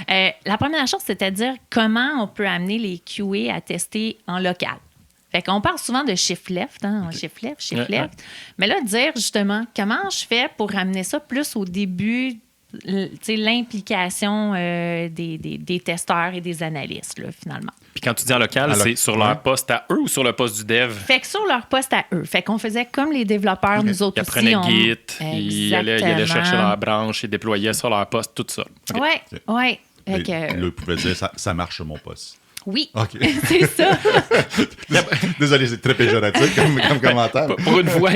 La première chose, c'est-à-dire comment on peut amener les QA à tester en local. Fait qu'on parle souvent de shift left, shift left. Mais là, dire justement comment je fais pour ramener ça plus au début, l'implication des testeurs et des analystes, là, finalement. Puis quand tu dis en local, c'est sur leur poste à eux ou sur le poste du dev? Fait que sur leur poste à eux. Fait qu'on faisait comme les développeurs, nous autres aussi. Ils apprenaient Git, ils allaient chercher leur branche, ils déployaient sur leur poste, tout ça. Oui. Là, ils pouvaient dire ça marche sur mon poste. Oui, okay. C'est ça. Désolé, c'est très péjoratif comme commentaire. Pour une fois,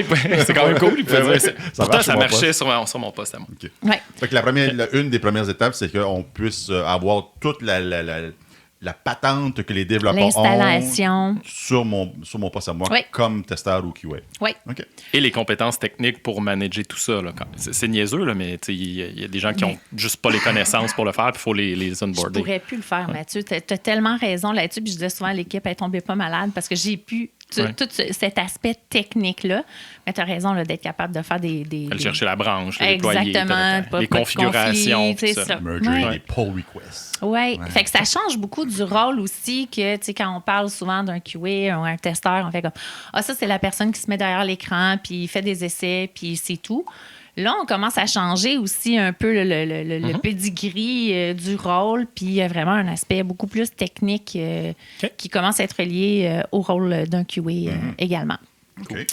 c'est quand même cool. Il pouvait dire, pourtant, ça marchait sur mon poste à moi. Okay. Ouais. Fait que une des premières étapes, c'est qu'on puisse avoir toute la patente que les développeurs ont sur mon poste à moi comme testeur ou QA. Oui. Okay. Et les compétences techniques pour manager tout ça. Là, c'est niaiseux, là, mais il y a des gens qui n'ont juste pas les connaissances pour le faire, puis il faut les onboarder. Je pourrais plus le faire, Mathieu. Tu as tellement raison là-dessus. Puis je disais souvent, l'équipe est tombée pas malade parce que j'ai pu tout cet aspect technique-là. Mais tu as raison là, d'être capable de faire des aller chercher la branche, le déployer, les configurations, tout ça. Merger les pull requests. Oui. Fait que ça change beaucoup du rôle aussi que, tu sais, quand on parle souvent d'un QA ou un testeur, on fait comme ça, c'est la personne qui se met derrière l'écran, puis il fait des essais, puis c'est tout. Là, on commence à changer aussi un peu le pedigree du rôle, puis il y a vraiment un aspect beaucoup plus technique qui commence à être lié au rôle d'un QA également. Okay.